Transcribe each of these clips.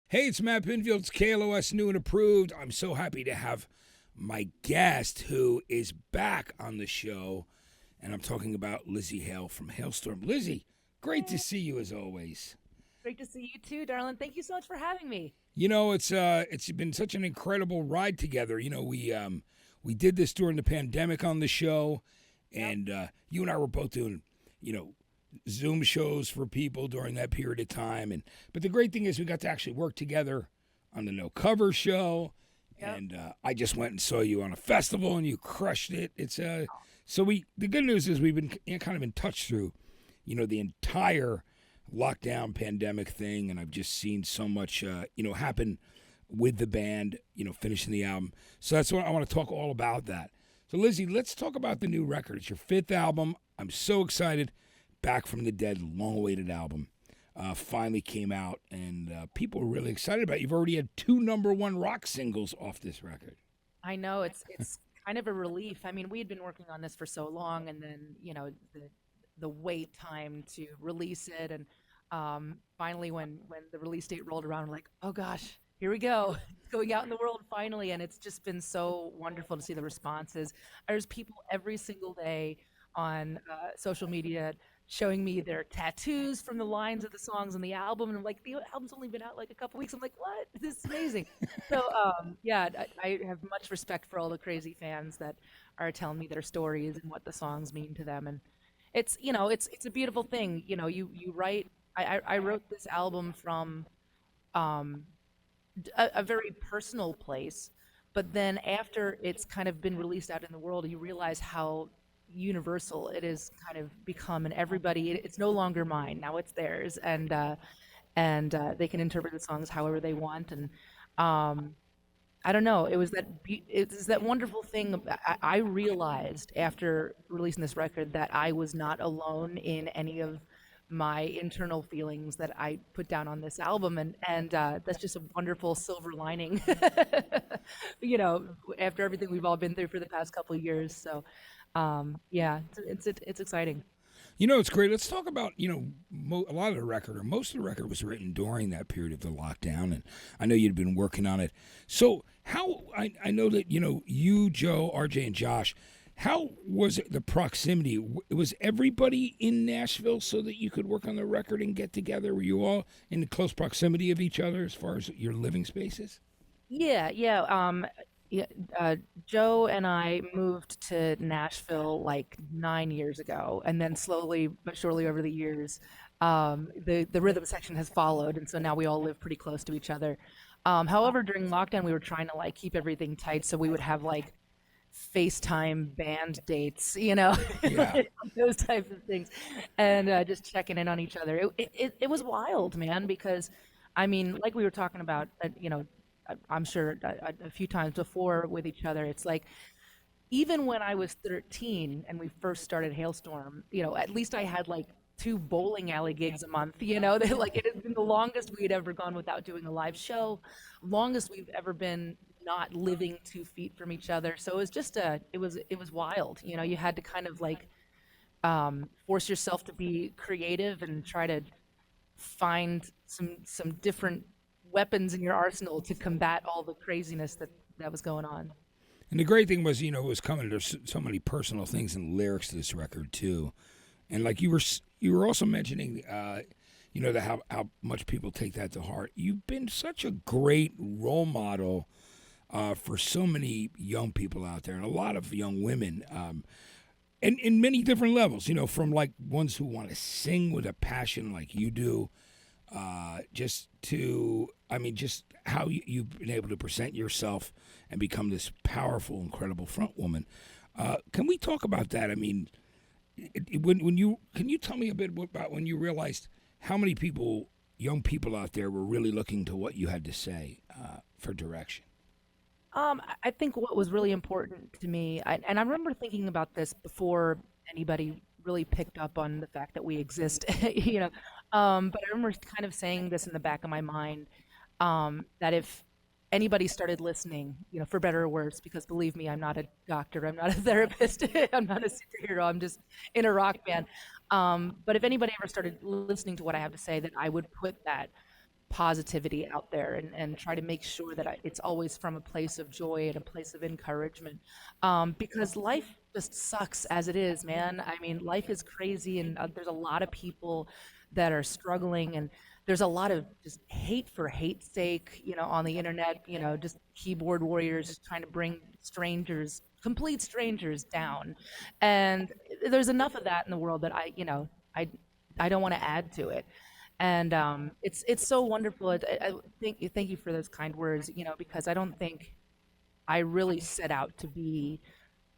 Hey, it's Matt Pinfield. It's KLOS New and Approved. I'm so happy to have my guest who is back on the show, and I'm talking about Lzzy Hale from Halestorm. Lzzy, great to see you as always. Great to see you too, darling. Thank you so much for having me. You know, it's been such an incredible ride together. You know, we did this during the pandemic on the show, Yep. and you and I were both doing, you know, Zoom shows for people during that period of time. And but the great thing is we got to actually work together on the No Cover show. Yep. And I just went and saw you on a festival, and you crushed it. It's so we. The good news is we've been kind of in touch through, the entire lockdown pandemic thing, and I've just seen so much, happen with the band, finishing the album. So that's what I want to talk all about that. So Lzzy, let's talk about the new record. It's your fifth album. I'm so excited. Back from the Dead, long-awaited album, finally came out, and people are really excited about it. You've already had two number one rock singles off this record. I know it's kind of a relief. I mean, we had been working on this for so long, and then the wait time to release it, and finally when the release date rolled around, we're like, oh gosh, here we go, it's going out in the world finally, and it's just been so wonderful to see the responses. There's people every single day on social media showing me their tattoos from the lines of the songs on the album, and I'm like, the album's only been out like a couple weeks. I'm like, what? This is amazing. So yeah, I have much respect for all the crazy fans that are telling me their stories and what the songs mean to them, and it's a beautiful thing. You write. I wrote this album from um, a very personal place, but then after it's kind of been released out in the world, you realize how universal it is kind of become, and it's no longer mine, now it's theirs, and they can interpret the songs however they want. And um I don't know, it's that wonderful thing. I realized after releasing this record that I was not alone in any of my internal feelings that I put down on this album, and that's just a wonderful silver lining. you know After everything we've all been through for the past couple of years. So yeah, it's exciting. It's great. Let's talk about, a lot of the record, or most of the record was written during that period of the lockdown, and I know you'd been working on it. So I know that, you, Joe, RJ, and Josh, how was it, the proximity? Was everybody in Nashville so that you could work on the record and get together? Were you all in close proximity of each other as far as your living spaces? Yeah, yeah. Yeah, Joe and I moved to Nashville like 9 years ago, and then slowly but surely over the years, the rhythm section has followed, and so now we all live pretty close to each other. However, during lockdown, we were trying to like keep everything tight, so we would have like FaceTime band dates, Yeah. those types of things, and just checking in on each other. It was wild, man, because I mean, like we were talking about, I'm sure a few times before with each other. It's like even when I was 13 and we first started Hailstorm, at least I had like two bowling alley gigs a month. Like it had been the longest we had ever gone without doing a live show, longest we've ever been not living 2 feet from each other. So it was just it was wild. You had to kind of like force yourself to be creative and try to find some different weapons in your arsenal to combat all the craziness that was going on. And the great thing was, it was coming. There's so many personal things and lyrics to this record too, and like you were also mentioning, that how much people take that to heart. You've been such a great role model for so many young people out there, and a lot of young women, and in many different levels. From like ones who want to sing with a passion like you do, just to, I mean, just how you've been able to present yourself and become this powerful, incredible front woman. Can we talk about that? I mean, when you can you tell me a bit about when you realized how many people, young people out there, were really looking to what you had to say for direction? I think what was really important to me, and I remember thinking about this before anybody really picked up on the fact that we exist, but I remember kind of saying this in the back of my mind, that if anybody started listening, for better or worse, because believe me, I'm not a doctor, I'm not a therapist, I'm not a superhero, I'm just in a rock band. But if anybody ever started listening to what I have to say, then I would put that positivity out there, and try to make sure that it's always from a place of joy and a place of encouragement. Because life just sucks as it is, man. I mean, life is crazy, and there's a lot of people that are struggling, and there's a lot of just hate for hate's sake, on the internet, just keyboard warriors just trying to bring strangers, complete strangers down. And there's enough of that in the world that I I don't want to add to it. And it's so wonderful. Thank you for those kind words, because I don't think I really set out to be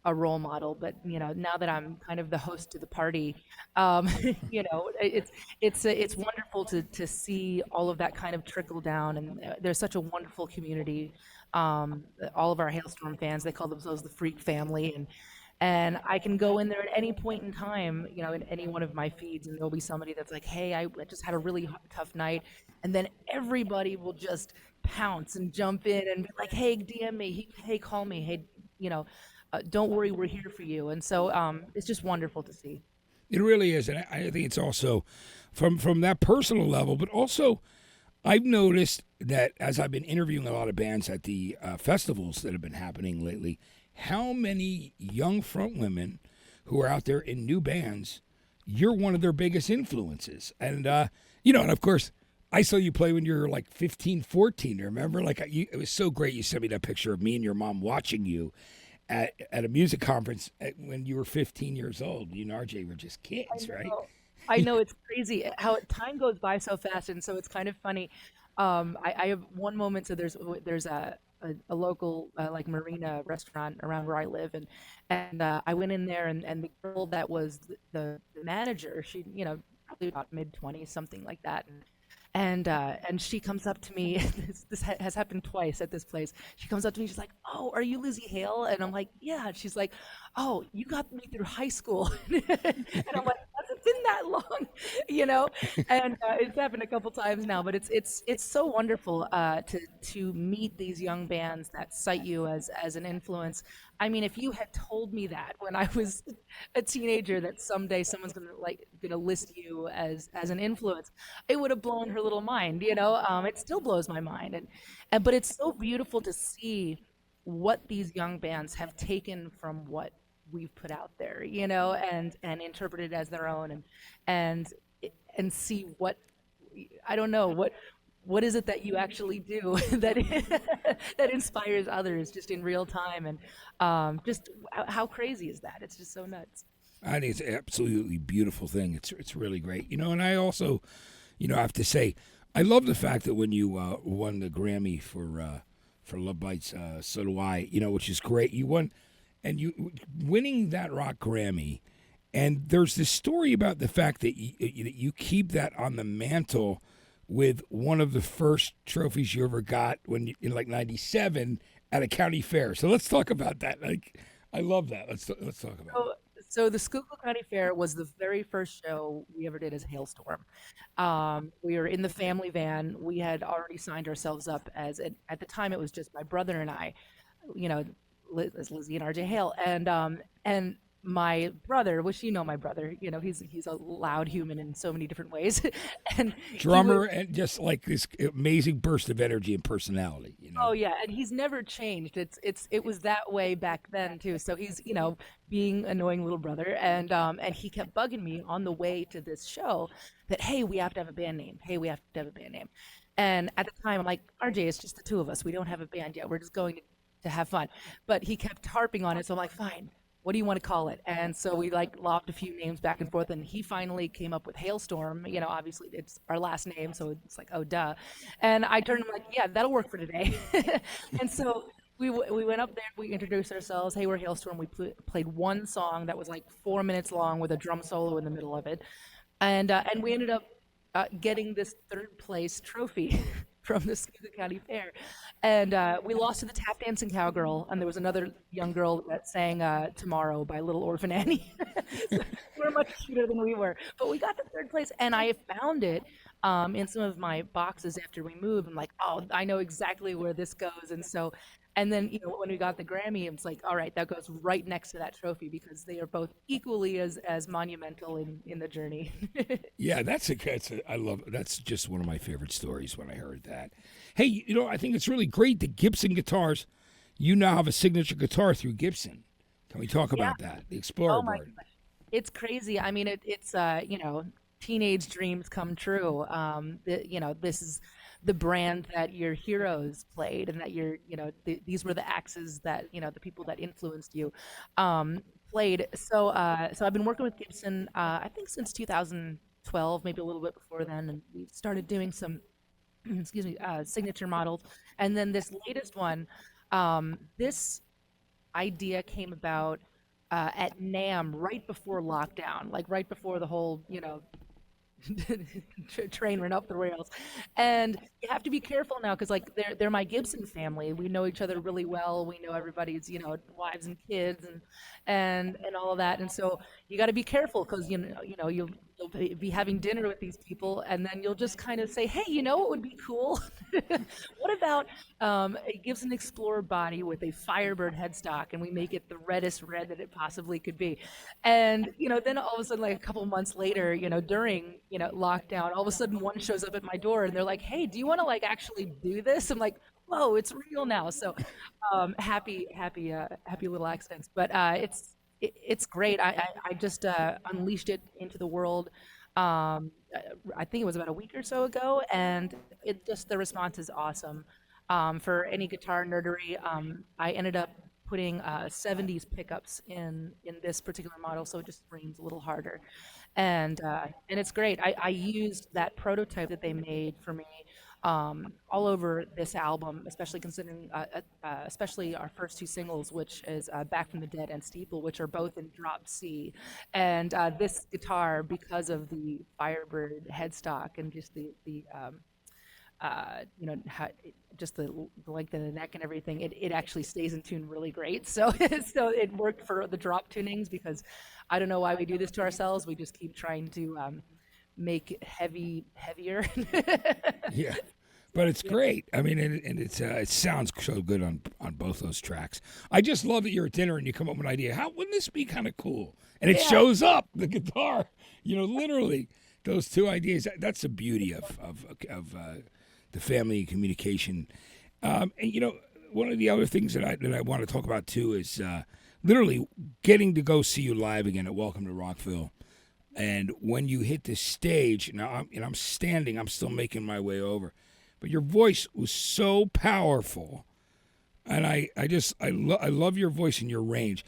a role model, but now that I'm kind of the host to the party, um, it's wonderful to see all of that kind of trickle down, and there's such a wonderful community. All of our Hailstorm fans, they call themselves the Freak Family, and I can go in there at any point in time, in any one of my feeds, and there'll be somebody that's like, "Hey, I just had a really tough night," and then everybody will just pounce and jump in and be like, "Hey, DM me. Hey, call me. Hey, you know, don't worry, we're here for you." And so it's just wonderful to see. It really is, and I think it's also from that personal level, but also I've noticed that as I've been interviewing a lot of bands at the festivals that have been happening lately, how many young front women who are out there in new bands, you're one of their biggest influences. And, and of course, I saw you play when you were like 15, 14. Remember? It was so great. You sent me that picture of me and your mom watching you at a music conference when you were 15 years old. You and RJ were just kids, right? I know it's crazy how time goes by so fast, and so it's kind of funny. I have one moment. So there's a local like marina restaurant around where I live, and I went in there, and the girl that was the manager, she probably about mid 20s, something like that, and she comes up to me. This has happened twice at this place. She comes up to me. She's like, "Oh, are you Lzzy Hale?" And I'm like, "Yeah." She's like, "Oh, you got me through high school." And I'm like, "Has it been that long?" you know. And it's happened a couple times now. But it's so wonderful to meet these young bands that cite you as an influence. I mean, if you had told me that when I was a teenager, that someday someone's gonna list you as an influence, it would have blown her little mind. It still blows my mind, and but it's so beautiful to see what these young bands have taken from what we've put out there, and interpreted as their own, and and see what, I don't know, what is it that you actually do that that inspires others just in real time, and just how crazy is that? It's just so nuts. I think it's an absolutely beautiful thing. It's really great, And I also, I have to say, I love the fact that when you won the Grammy for Love Bites, so do I, which is great. You won, and you winning that rock Grammy, and there's this story about the fact that you keep that on the mantle with one of the first trophies you ever got when in like '97 at a county fair. So let's talk about that. Like, I love that. Let's talk about it. So the Schuylkill County Fair was the very first show we ever did as Hailstorm. We were in the family van. We had already signed ourselves up at the time it was just my brother and I, you know, as Lzzy and RJ Hale, and my brother, which my brother, he's a loud human in so many different ways, and Drummer and just like this amazing burst of energy and personality. Oh yeah, and he's never changed. It was that way back then too. So he's being annoying little brother, and he kept bugging me on the way to this show that, hey, we have to have a band name. Hey, we have to have a band name. And at the time, I'm like, RJ, it's just the two of us. We don't have a band yet. We're just going to have fun. But he kept harping on it, so I'm like, fine. What do you want to call it? And so we lobbed a few names back and forth, and he finally came up with Hailstorm. Obviously it's our last name, so it's like, oh duh. And I turned him like, yeah, that'll work for today. And so we went up there, we introduced ourselves. Hey, we're Hailstorm. We played one song that was like 4 minutes long with a drum solo in the middle of it, and we ended up getting this third place trophy from the Schuylkill County Fair. And we lost to the Tap Dancing Cowgirl, and there was another young girl that sang Tomorrow by Little Orphan Annie. So we're much cuter than we were. But we got the third place, and I found it in some of my boxes after we moved. I'm like, oh, I know exactly where this goes. And so And then, when we got the Grammy, it's like, all right, that goes right next to that trophy because they are both equally as monumental in the journey. Yeah, I love, that's just one of my favorite stories when I heard that. Hey, I think it's really great that Gibson guitars, you now have a signature guitar through Gibson. Can we talk Yeah. about that? The Explorer Oh my board. gosh. It's crazy. I mean, it's teenage dreams come true. This is the brand that your heroes played, and that these were the axes that the people that influenced you played. So I've been working with Gibson, I think since 2012, maybe a little bit before then, and we started doing some excuse me, signature models. And then this latest one, this idea came about at NAM right before lockdown, like right before the whole, train ran up the rails. And you have to be careful now because like they're my Gibson family. We know each other really well. We know everybody's wives and kids and all of that. And so you got to be careful because you'll be having dinner with these people, and then you'll just kind of say, hey, what would be cool? What about a Gibson Explorer body with a Firebird headstock, and we make it the reddest red that it possibly could be? And then all of a sudden, like a couple months later, during lockdown, all of a sudden one shows up at my door, and they're like, "Hey, do you want to like actually do this?" I'm like, "Whoa, it's real now!" So happy little accidents, but it's great. I just unleashed it into the world. I think it was about a week or so ago, and the response is awesome. For any guitar nerdery, I ended up putting 70s pickups in this particular model, so it just screams a little harder, and it's great. I used that prototype that they made for me all over this album, especially considering, especially our first two singles, which is "Back from the Dead" and "Steeple," which are both in drop C. And this guitar, because of the Firebird headstock and just just the length of the neck and everything, it actually stays in tune really great. So so it worked for the drop tunings because I don't know why we do this to ourselves. We just keep trying to make it heavier. Yeah. But it's great. I mean, and it sounds so good on both those tracks. I just love that you're at dinner and you come up with an idea. How wouldn't this be kind of cool? And it Yeah. shows up the guitar. Literally those two ideas. That's the beauty of the family communication. And one of the other things that I want to talk about too is literally getting to go see you live again at Welcome to Rockville. And when you hit the stage, now I'm standing, I'm still making my way over, but your voice was so powerful, and I love your voice and your range.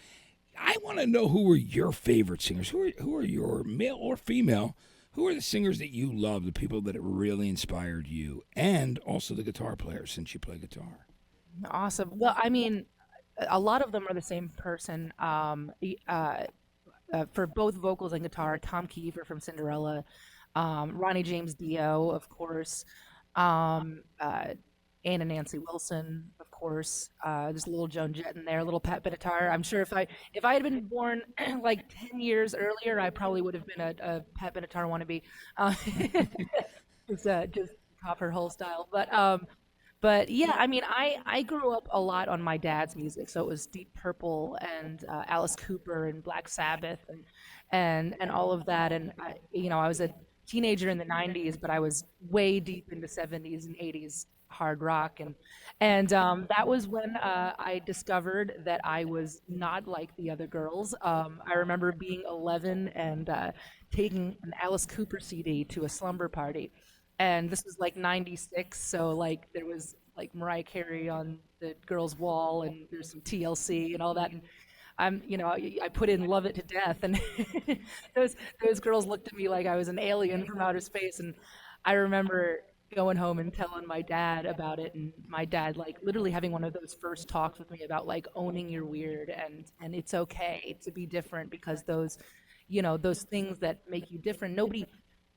I want to know who are your favorite singers. Who are your male or female? Who are the singers that you love? The people that really inspired you, and also the guitar players, since you play guitar. Awesome. Well, I mean, a lot of them are the same person. For both vocals and guitar, Tom Keifer from Cinderella, Ronnie James Dio, of course, Anna Nancy Wilson, of course. There's a little Joan Jett in there, a little Pat Benatar. I'm sure if I had been born like 10 years earlier, I probably would have been a Pat Benatar wannabe. Uh, just cop her whole style. But yeah, I mean, I grew up a lot on my dad's music, so it was Deep Purple and Alice Cooper and Black Sabbath and all of that. And I was a teenager in the '90s, but I was way deep into '70s and '80s hard rock, and that was when I discovered that I was not like the other girls. I remember being 11 and taking an Alice Cooper CD to a slumber party, and this was like '96, so like there was like Mariah Carey on the girls' wall, and there's some TLC and all that, and I put in "Love It to Death," and those those girls looked at me like I was an alien from outer space, and I remember going home and telling my dad about it, and my dad like literally having one of those first talks with me about like owning your weird, and it's okay to be different because those things that make you different,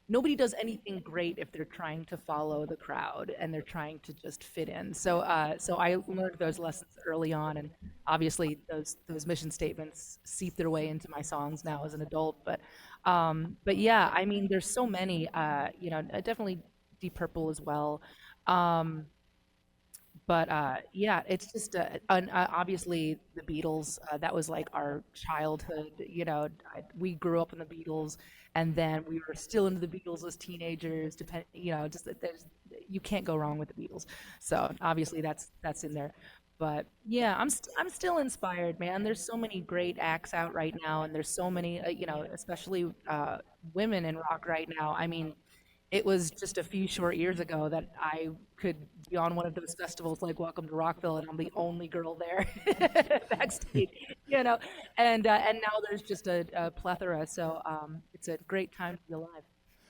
nobody does anything great if they're trying to follow the crowd and they're trying to just fit in. So I learned those lessons early on, and obviously those mission statements seep their way into my songs now as an adult. But yeah, I mean, there's so many. Definitely Deep Purple as well. Um, But yeah, it's just obviously the Beatles. That was like our childhood. We grew up in the Beatles, and then we were still into the Beatles as teenagers. Just that there's you can't go wrong with the Beatles. So obviously that's in there. But yeah, I'm still inspired, man. There's so many great acts out right now, and there's so many, especially women in rock right now. I mean, it was just a few short years ago that I could be on one of those festivals like Welcome to Rockville, and I'm the only girl there backstage, you know. And now there's just a plethora. So it's a great time to be alive.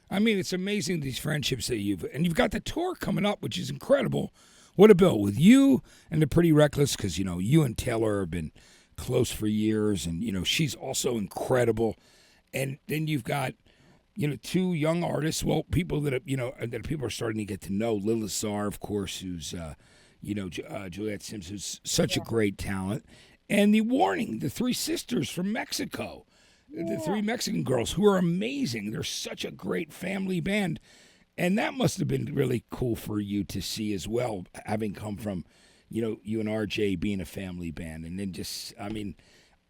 I mean, it's amazing these friendships that you've got the tour coming up, which is incredible. What a bill with you and the Pretty Reckless, because you and Taylor have been close for years, and she's also incredible. And then you've got two young artists, well, people that that people are starting to get to know. Lil Czar, of course, who's Juliet Sims, who's such a Yeah. great talent, and the Warning, the three sisters from Mexico, the Yeah. three Mexican girls who are amazing. They're such a great family band, and that must have been really cool for you to see as well, having come from, you and RJ being a family band, and then just, I mean,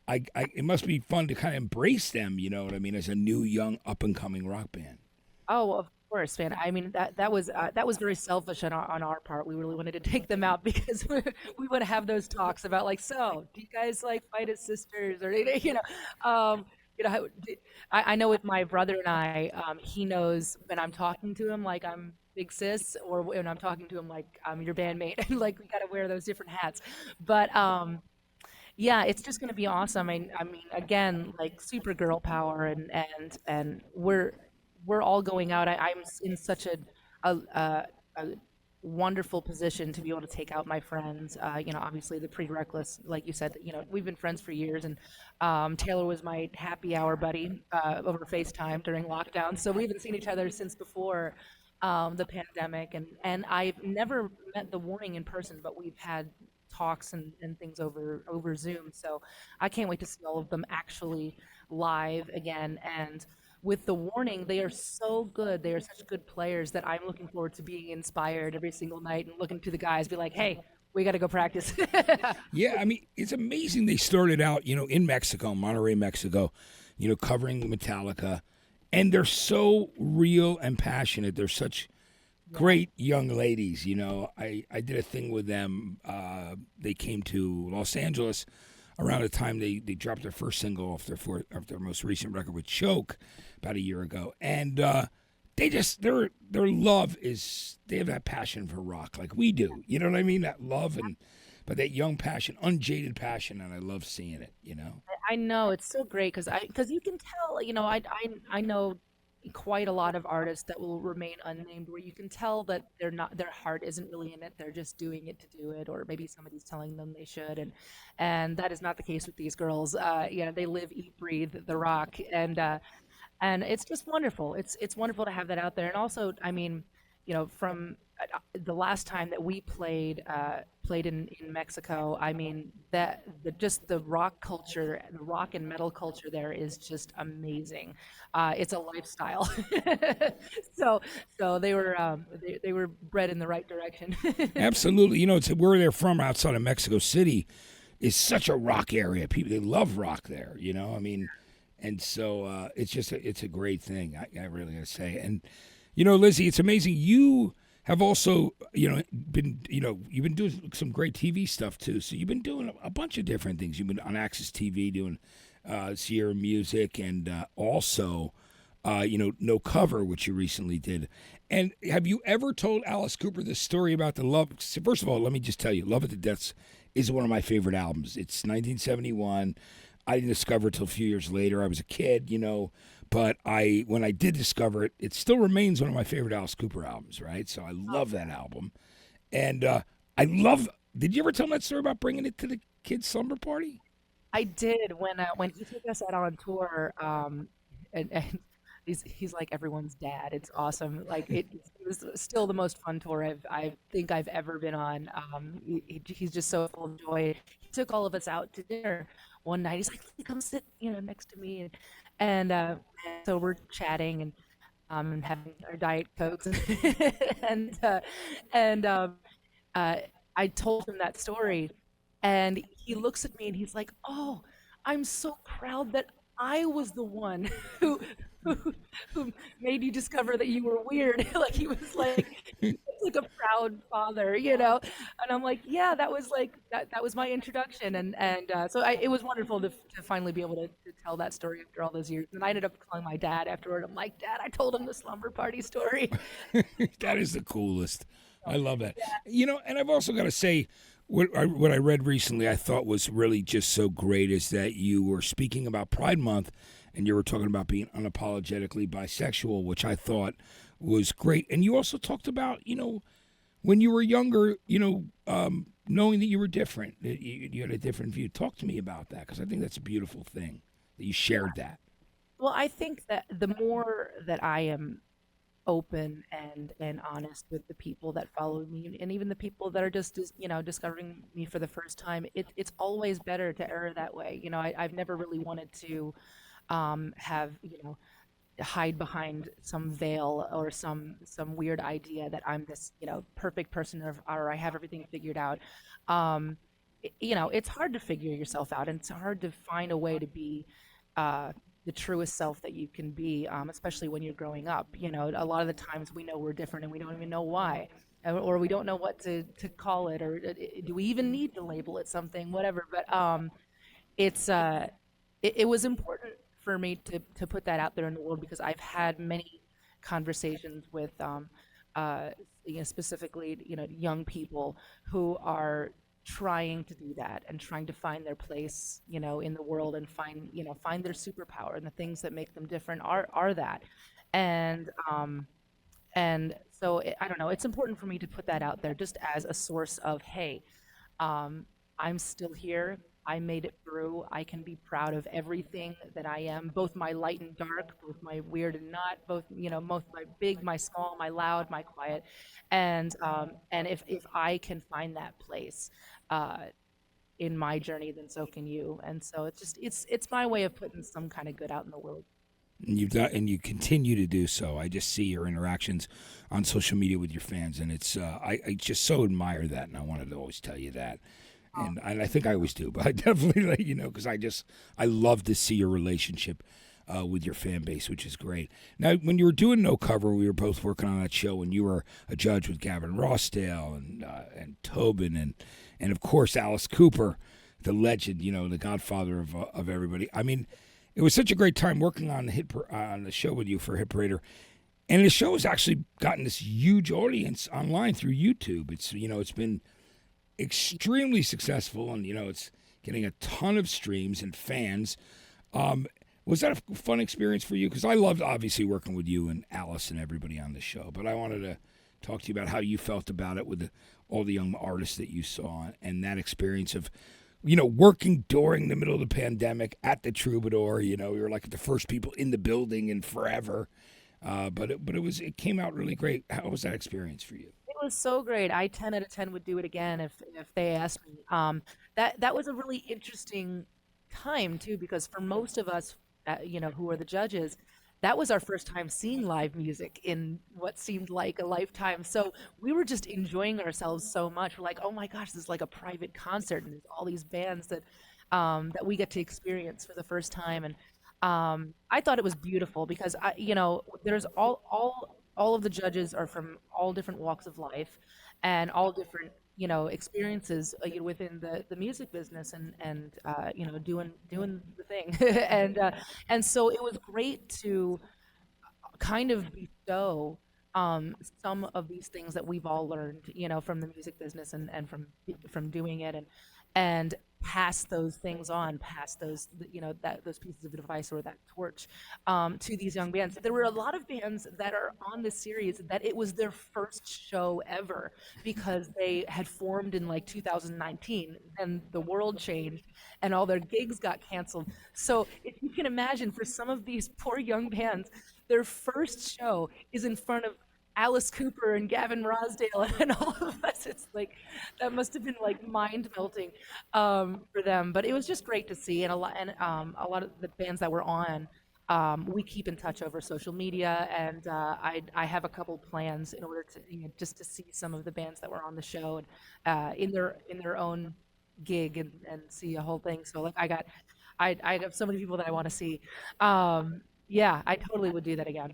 it must be fun to kind of embrace them, you know what I mean, as a new, young, up and coming rock band. Oh, of course, man. I mean that was very selfish on our part. We really wanted to take them out because we would have those talks about like, so do you guys like fight as sisters or I know with my brother and I, he knows when I'm talking to him like I'm big sis, or when I'm talking to him like I'm your bandmate, and like we got to wear those different hats. But yeah, it's just going to be awesome. I mean, again, like super girl power, and we're all going out. I'm in such a wonderful position to be able to take out my friends. Obviously the Pretty Reckless, like you said, we've been friends for years, and Taylor was my happy hour buddy over FaceTime during lockdown. So we haven't seen each other since before the pandemic, and I've never met the Warning in person, but we've had talks and things over Zoom. So I can't wait to see all of them actually live again. And with the Warning, they are so good. They are such good players that I'm looking forward to being inspired every single night and looking to the guys, be like, hey, we got to go practice. Yeah, I mean, it's amazing they started out, in Mexico, Monterrey, Mexico, covering Metallica, and they're so real and passionate. They're such Yeah. great young ladies. I did a thing with them. They came to Los Angeles around the time they dropped their first single off their most recent record with Choke about a year ago, and they just their love is, they have that passion for rock like we do. You know what I mean? That love, and but that young passion, unjaded passion, and I love seeing it. I know it's so great because you can tell, I know quite a lot of artists that will remain unnamed where you can tell that their heart isn't really in it. They're just doing it to do it, or maybe somebody's telling them they should, and that is not the case with these girls. They live, eat, breathe the rock, and it's just wonderful. It's wonderful to have that out there. And also, I mean, from the last time that we played in Mexico, I mean that just the rock culture, the rock and metal culture there is just amazing. It's a lifestyle. so so they were bred in the right direction. Absolutely. It's where they're from, outside of Mexico City, is such a rock area. People, they love rock there. I mean, and so it's just it's a great thing. I really gotta say. And Lzzy, it's amazing. You have also been you've been doing some great TV stuff too. So you've been doing a bunch of different things. You've been on Access TV doing Sierra Music, and also No Cover, which you recently did. And have you ever told Alice Cooper this story about the love? So first of all, let me just tell you, Love at the Deaths is one of my favorite albums. It's 1971. I didn't discover it till a few years later. I was a kid, but when I did discover it, it still remains one of my favorite Alice Cooper albums, right? So I love that album. And I love, did you ever tell him that story about bringing it to the kids' slumber party? I did when he took us out on tour, and he's like everyone's dad. It's awesome. Like it was still the most fun tour I think I've ever been on. He's just so full of joy. He took all of us out to dinner one night. He's like, come sit, next to me, and so we're chatting and having our diet cokes, and and I told him that story, and he looks at me and he's like, "Oh, I'm so proud that I was the one who who, who made you discover that you were weird." Like he was like a proud father, you know. And I'm like, "Yeah, that was like that was my introduction." And so it was wonderful to finally be able to tell that story after all those years. And I ended up telling my dad afterward. I'm like, "Dad, I told him the slumber party story." That is the coolest. I love that. You know, and I've also got to say, what I read recently, I thought was really just so great is that you were speaking about Pride Month, and you were talking about being unapologetically bisexual, which I thought was great. And you also talked about, when you were younger, knowing that you were different, that you had a different view. Talk to me about that because I think that's a beautiful thing that you shared that. Well, I think that the more that I am open and honest with the people that follow me and even the people that are just discovering me for the first time, it's always better to err that way. I've never really wanted to have hide behind some veil or some weird idea that I'm this perfect person, or I have everything figured out. It's hard to figure yourself out, and it's hard to find a way to be uh, the truest self that you can be, especially when you're growing up. A lot of the times we know we're different and we don't even know why, or we don't know what to call it, or do we even need to label it something, whatever. But it's it was important for me to put that out there in the world because I've had many conversations with uh, specifically young people who are trying to do that and trying to find their place in the world and find their superpower, and the things that make them different are that. And um and so I don't know, it's important for me to put that out there just as a source of, hey, um, I'm still here. I made it through. I can be proud of everything that I am, both my light and dark, both my weird and not, both both my big, my small, my loud, my quiet, and if I can find that place uh, in my journey, then so can you. And so it's my way of putting some kind of good out in the world. And you've done, and you continue to do so. I just see your interactions on social media with your fans, and it's I just so admire that, and I wanted to always tell you that. And I think I always do, but I definitely let you know because I love to see your relationship with your fan base, which is great. Now, when you were doing No Cover, we were both working on that show, and you were a judge with Gavin Rossdale and Tobin and of course Alice Cooper, the legend, the godfather of everybody. I mean, it was such a great time working on on the show with you for Hit Parader. And the show has actually gotten this huge audience online through YouTube. It's been extremely successful, and it's getting a ton of streams and fans. Um, was that a fun experience for you? Because I loved obviously working with you and Alice and everybody on the show, but I wanted to talk to you about how you felt about it with all the young artists that you saw and that experience of working during the middle of the pandemic at the Troubadour. We were like the first people in the building in forever. But it came out really great. How was that experience for you? It was so great. I 10 out of 10 would do it again if they asked me. That was a really interesting time too, because for most of us, who are the judges, that was our first time seeing live music in what seemed like a lifetime. So we were just enjoying ourselves so much. We're like, oh my gosh, this is like a private concert, and there's all these bands that we get to experience for the first time. And I thought it was beautiful because there's all of the judges are from all different walks of life and all different experiences within the music business and doing the thing. And so it was great to kind of bestow some of these things that we've all learned, from the music business and from doing it, and pass those things on, pass those, those pieces of advice or that torch to these young bands. There were a lot of bands that are on this series that it was their first show ever because they had formed in like 2019, and the world changed and all their gigs got canceled. So if you can imagine, for some of these poor young bands, their first show is in front of Alice Cooper and Gavin Rossdale and all of us. It's like that must have been like mind melting for them. But it was just great to see, and a lot of the bands that were on. we keep in touch over social media, and I have a couple plans in order to just to see some of the bands that were on the show and in their own gig and see a whole thing. So like I have so many people that I want to see. Yeah, I totally would do that again.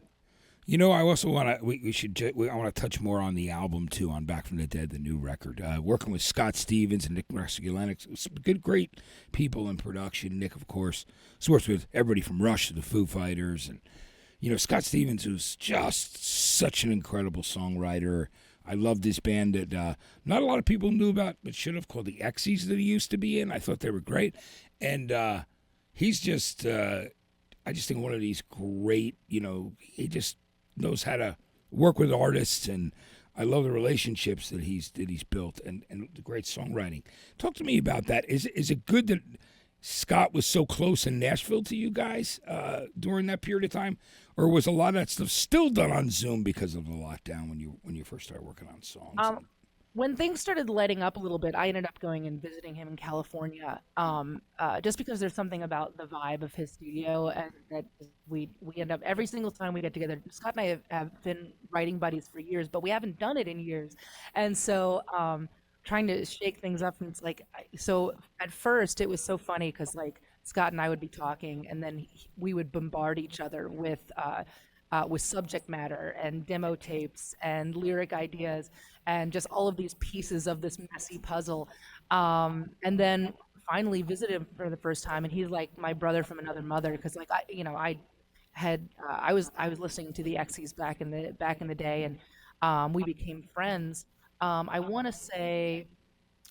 I also want to. We should. I want to touch more on the album too, on Back from the Dead, the new record. Working with Scott Stevens and Nick Masculinix, some good, great people in production. Nick, of course, has worked with everybody from Rush to the Foo Fighters, and Scott Stevens, who's just such an incredible songwriter. I love this band that not a lot of people knew about, but should have, called the X's that he used to be in. I thought they were great, and he's just. I just think one of these great. He just knows how to work with artists, and I love the relationships that he's built, and the great songwriting. Talk to me about that. Is it good that Scott was so close in Nashville to you guys during that period of time, or was a lot of that stuff still done on Zoom because of the lockdown when you first started working on songs? When things started letting up a little bit, I ended up going and visiting him in California, just because there's something about the vibe of his studio, and that we end up every single time we get together. Scott and I have been writing buddies for years, but we haven't done it in years, and so trying to shake things up. And it's like, so at first it was so funny because like Scott and I would be talking, and then we would bombard each other with subject matter and demo tapes and lyric ideas and just all of these pieces of this messy puzzle. And then finally visited him for the first time, and he's like my brother from another mother because like I was listening to the X's back in the day, and we became friends. I want to say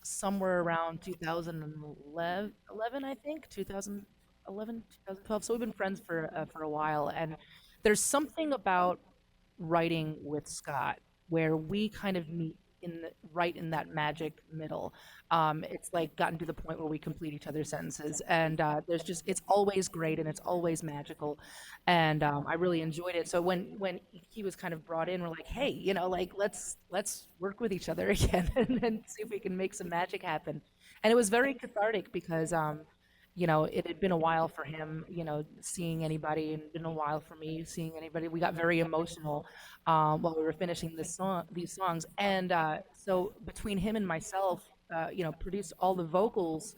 somewhere around 2011, I think 2011, 2012. So we've been friends for a while, and there's something about writing with Scott where we kind of meet right in that magic middle. It's like gotten to the point where we complete each other's sentences, and it's always great and it's always magical, and I really enjoyed it. So when he was kind of brought in, we're like, hey, like let's work with each other again and see if we can make some magic happen. And it was very cathartic because it had been a while for him, seeing anybody, and been a while for me seeing anybody. We got very emotional while we were finishing these songs, and so between him and myself, produced all the vocals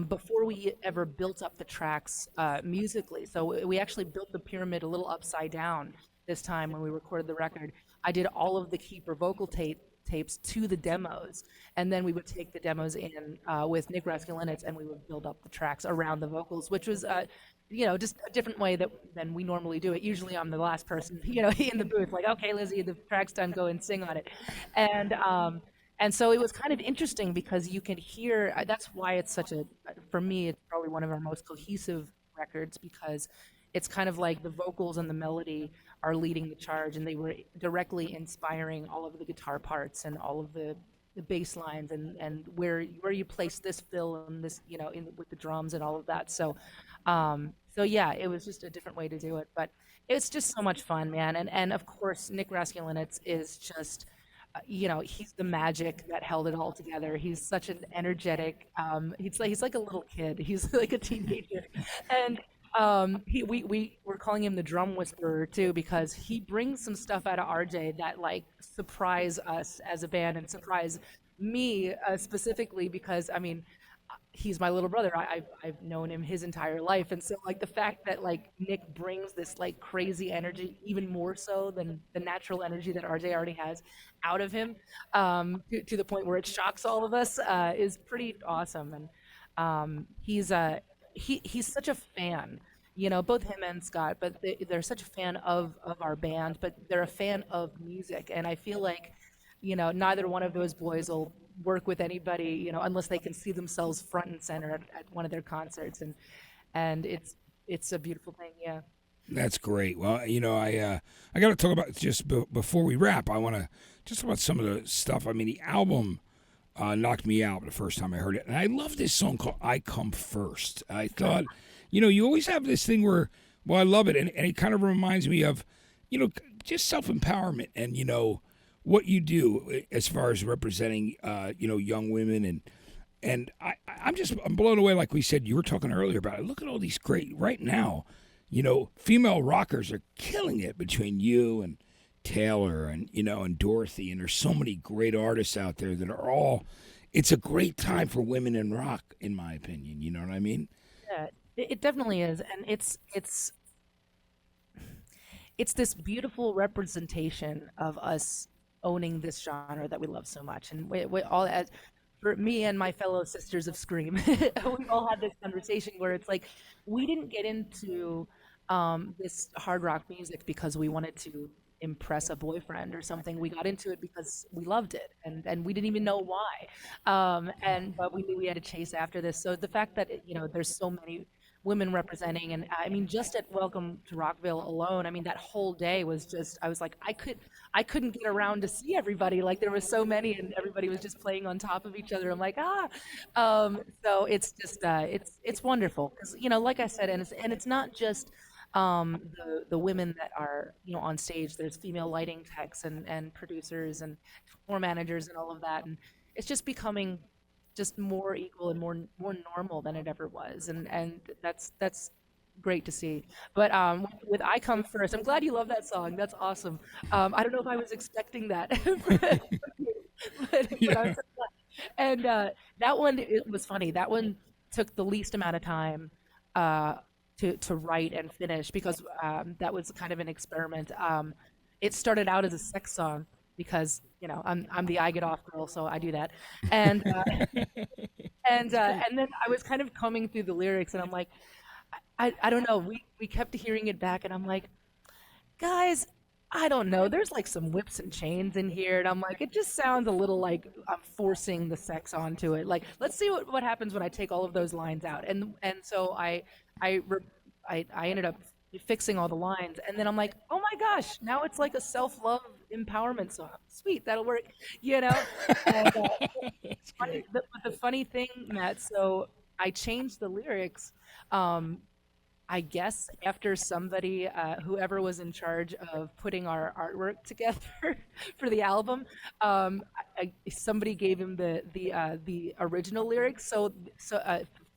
before we ever built up the tracks musically. So we actually built the pyramid a little upside down this time when we recorded the record. I did all of the Keifer vocal tapes to the demos, and then we would take the demos in with Nick Raskulinecz, and we would build up the tracks around the vocals, which was just a different way than we normally do it. Usually I'm the last person in the booth, like, okay, Lzzy, the track's done, go and sing on it. And so it was kind of interesting because you can hear, that's why it's for me it's probably one of our most cohesive records, because it's kind of like the vocals and the melody are leading the charge, and they were directly inspiring all of the guitar parts and all of the bass lines and where you place this fill and this, with the drums and all of that. So yeah, it was just a different way to do it, but it's just so much fun, man. And of course, Nick Raskulinecz is just, he's the magic that held it all together. He's such an energetic, he's like a little kid. He's like a teenager, and we're calling him the drum whisperer too, because he brings some stuff out of RJ that like surprise us as a band and surprise me specifically, because I mean, he's my little brother. I've known him his entire life, and so like the fact that like Nick brings this like crazy energy, even more so than the natural energy that RJ already has out of him, to the point where it shocks all of us, is pretty awesome. And he's such a fan, both him and Scott, but they're such a fan of our band, but they're a fan of music. And I feel like, neither one of those boys will work with anybody, unless they can see themselves front and center at one of their concerts. And it's a beautiful thing. Yeah. That's great. Well, I got to talk about just before we wrap. I want to just talk about some of the stuff. I mean, the album knocked me out the first time I heard it, and I love this song called "I Come First." I thought, you always have this thing where, well, I love it, and it kind of reminds me of, just self-empowerment and what you do as far as representing, young women, and I'm blown away. Like we said, you were talking earlier about it. Look at all these great right now. female rockers are killing it between you and Taylor and and Dorothy, and there's so many great artists out there that are all. It's a great time for women in rock, in my opinion. You know what I mean? Yeah, it definitely is, and it's this beautiful representation of us owning this genre that we love so much, and we all as for me and my fellow sisters of Scream, we all had this conversation where it's like we didn't get into this hard rock music because we wanted to impress a boyfriend or something. We got into it because we loved it, and we didn't even know why. And but we knew we had to chase after this. So the fact that there's so many women representing, and I mean, just at Welcome to Rockville alone, I mean, that whole day was just, I was like, I couldn't get around to see everybody. Like there was so many, and everybody was just playing on top of each other. I'm like, so it's just, it's wonderful because like I said, and it's not just the women that are on stage. There's female lighting techs and producers and floor managers and all of that, and it's just becoming just more equal and more normal than it ever was, and that's great to see. But with "I Come First," I'm glad you love that song. That's awesome. I don't know if I was expecting that, but I'm Yeah. so glad. And that one, it was funny. That one took the least amount of time uh, to write and finish because that was kind of an experiment. It started out as a sex song because I'm the I get off girl, so I do that, and and then I was kind of combing through the lyrics, and I'm like, I don't know. We kept hearing it back, and I'm like, guys, I don't know. There's like some whips and chains in here, and I'm like, it just sounds a little like I'm forcing the sex onto it. Like, let's see what happens when I take all of those lines out. And so I re- I ended up fixing all the lines, and then I'm like, oh my gosh, now it's like a self-love empowerment song. Sweet, that'll work, you know. And That's funny, great. the funny thing, Matt. So I changed the lyrics. Um, I guess after somebody, whoever was in charge of putting our artwork together for the album, somebody gave him the original lyrics. So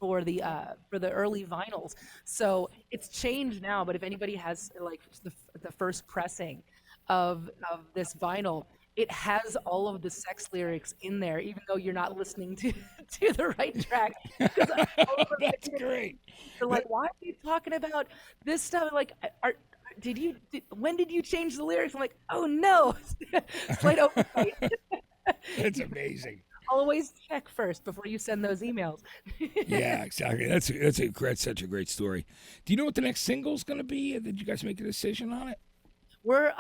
for the early vinyls, so it's changed now. But if anybody has like the first pressing of this vinyl, it has all of the sex lyrics in there, even though you're not listening to to the right track. Because all of That's them, great. they're like, "Why are you talking about this stuff?" Like, when did you change the lyrics? I'm like, "Oh no, slight oversight." That's amazing. Always check first before you send those emails. Yeah, exactly. That's such a great story. Do you know what the next single's going to be? Did you guys make a decision on it? We're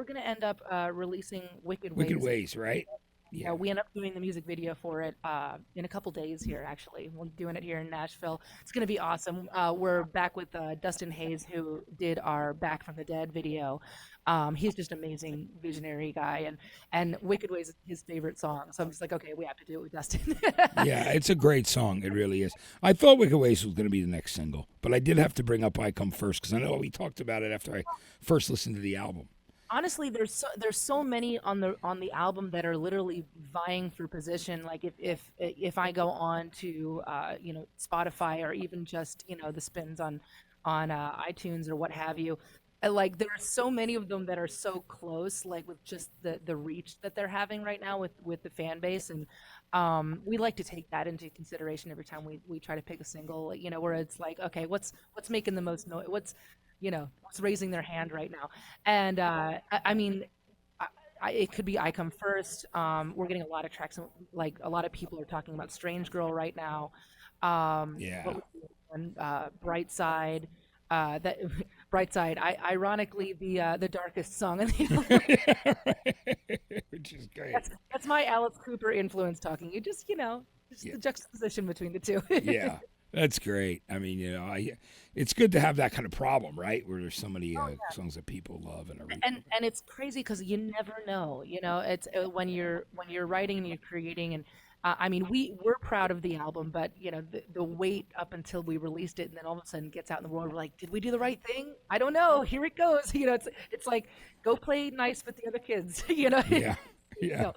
gonna end up releasing Wicked Wicked Ways. Ways, right? Yeah, Yeah. we end up doing the music video for it in a couple days here. Actually, we're doing it here in Nashville. It's gonna be awesome. We're back with Dustin Hayes, who did our Back from the Dead video. He's just an amazing visionary guy, and Wicked Ways is his favorite song. So I'm just like, okay, we have to do it with Dustin. Yeah, it's a great song. It really is. I thought Wicked Ways was going to be the next single, but I did have to bring up I Come First because I know we talked about it after I first listened to the album. Honestly, there's so many on the album that are literally vying for position. Like if I go on to Spotify or even just the spins on iTunes or what have you, like there are so many of them that are so close, like with just the reach that they're having right now with the fan base, and we like to take that into consideration every time we try to pick a single, where it's like, okay, what's making the most noise, what's raising their hand right now. And I mean, it could be I Come First. We're getting a lot of tracks, like a lot of people are talking about Strange Girl right now. What Yeah. was the one? Bright Side. That Bright Side. Ironically, the darkest song in the album. Which is great. That's my Alice Cooper influence talking. Just Yeah. the juxtaposition between the two. Yeah. That's great. I mean, it's good to have that kind of problem, right? Where there's so many songs that people love and are. And it's crazy because you never know. It's when you're writing and you're creating, and I mean, we're proud of the album, but the wait up until we released it, and then all of a sudden it gets out in the world. We're like, did we do the right thing? I don't know. Here it goes. It's like go play nice with the other kids. Yeah. Yeah. No.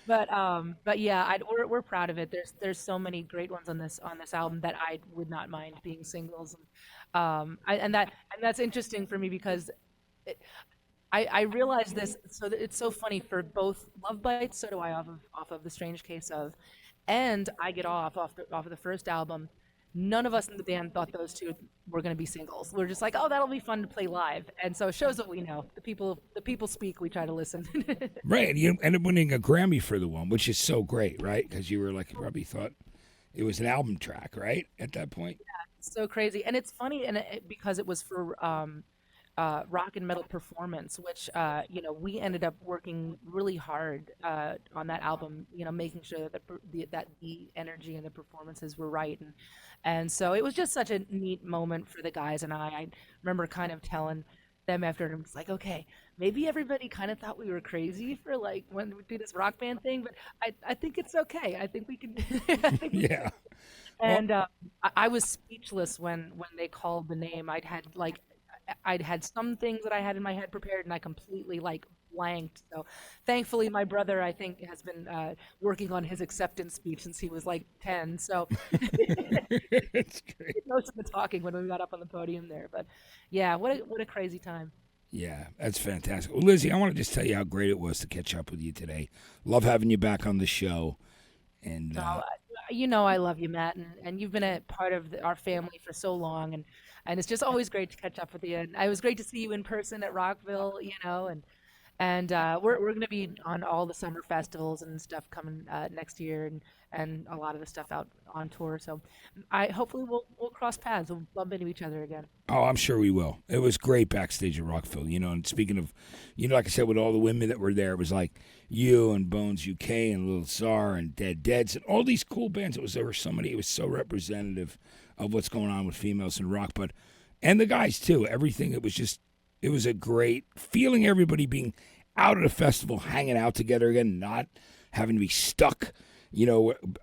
But yeah, we're proud of it. There's so many great ones on this album that I would not mind being singles. And that's interesting for me because I realize this. So that it's so funny for both Love Bites. So do I off of The Strange Case of, and I Get off of the first album. None of us in the band thought those two were going to be singles. We're just like, oh, that'll be fun to play live. And so it shows what we know. The people speak. We try to listen. Right, and you ended up winning a Grammy for the one, which is so great, right? Because you were like, you probably thought it was an album track, right? At that point. It's so crazy, and it's funny, and because it was for rock and metal performance, which we ended up working really hard on that album. Making sure that the energy and the performances were right, and so it was just such a neat moment for the guys and I. I remember kind of telling them after, and it's like, okay, maybe everybody kind of thought we were crazy for like when we do this rock band thing, but I think it's okay. I think we can. I think Yeah. Well, and I was speechless when they called the name. I'd had some things that I had in my head prepared, and I completely like blanked. So, thankfully, my brother I think has been working on his acceptance speech since he was like 10. So it's great. most of the talking when we got up on the podium there. But yeah, what a crazy time. Yeah, that's fantastic. Well, Lzzy, I want to just tell you how great it was to catch up with you today. Love having you back on the show. And So, I love you, Matt, and you've been a part of our family for so long, and it's just always great to catch up with you. And it was great to see you in person at Rockville, and we're going to be on all the summer festivals and stuff coming next year, and a lot of the stuff out on tour. So, I hopefully we'll cross paths, we'll bump into each other again. oh, I'm sure we will. It was great backstage at Rockville, and speaking of, like I said, with all the women that were there, it was like you and Bones UK and Lil Czar and Dead Deads and all these cool bands. There were so many. It was so representative of what's going on with females in rock, and the guys too. Everything. It was a great feeling. Everybody being out at a festival, hanging out together again, not having to be stuck,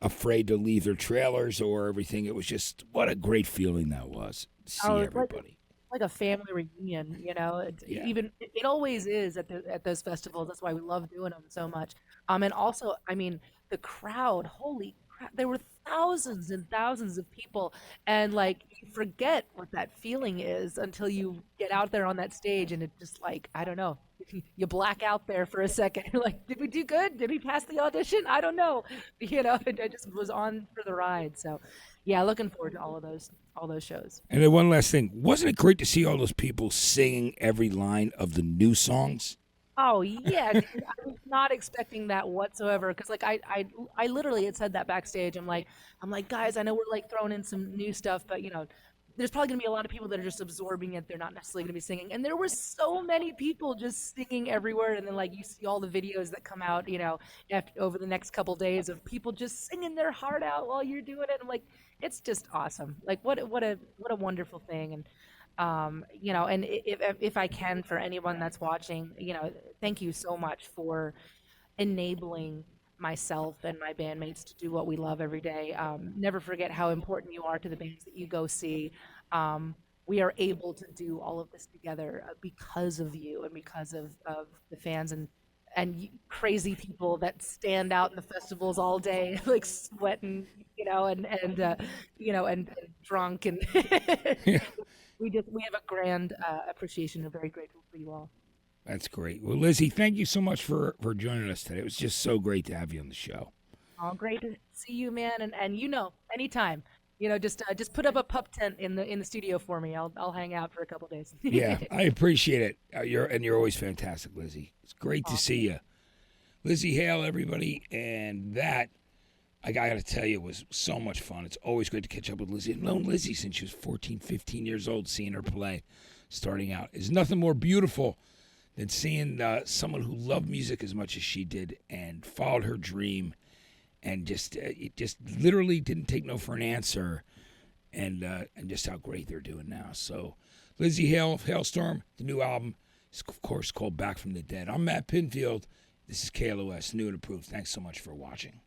afraid to leave their trailers or everything. It was just what a great feeling that was. To see Oh, it's everybody. like a family reunion, Yeah. even it always is at those festivals. That's why we love doing them so much. And also, I mean, the crowd, holy crap, there were thousands and thousands of people, and like you forget what that feeling is until you get out there on that stage, and it just like I don't know, you black out there for a second. You're like, did we do good? Did we pass the audition? I don't know, I just was on for the ride. So, yeah, looking forward to all those shows. And then one last thing, wasn't it great to see all those people singing every line of the new songs? Oh yeah, dude, I was not expecting that whatsoever. Because like I literally had said that backstage. I'm like, guys, I know we're like throwing in some new stuff, but there's probably gonna be a lot of people that are just absorbing it. They're not necessarily gonna be singing. And there were so many people just singing everywhere. And then like you see all the videos that come out, over the next couple days of people just singing their heart out while you're doing it. I'm like, it's just awesome. Like what a wonderful thing. And if I can, for anyone that's watching, thank you so much for enabling myself and my bandmates to do what we love every day. Never forget how important you are to the bands that you go see. We are able to do all of this together because of you and because of the fans and crazy people that stand out in the festivals all day, like sweating, and drunk and Yeah, we have a grand appreciation and very grateful for you all. that's great. Well, Lzzy, thank you so much for joining us today. It was just so great to have you on the show. Oh, great to see you, man, and anytime. Just put up a pup tent in the studio for me. I'll hang out for a couple days. Yeah, I appreciate it. You're always fantastic, Lzzy. It's great to see you. Lzzy Hale, everybody, and that I got to tell you was so much fun. It's always great to catch up with Lzzy. I've known Lzzy since she was 14, 15 years old, seeing her play, starting out. There's nothing more beautiful than seeing someone who loved music as much as she did and followed her dream and just it just literally didn't take no for an answer, and just how great they're doing now. So, Lzzy Hale, Halestorm, the new album is of course called Back from the Dead. I'm Matt Pinfield. This is KLOS, new and approved. Thanks so much for watching.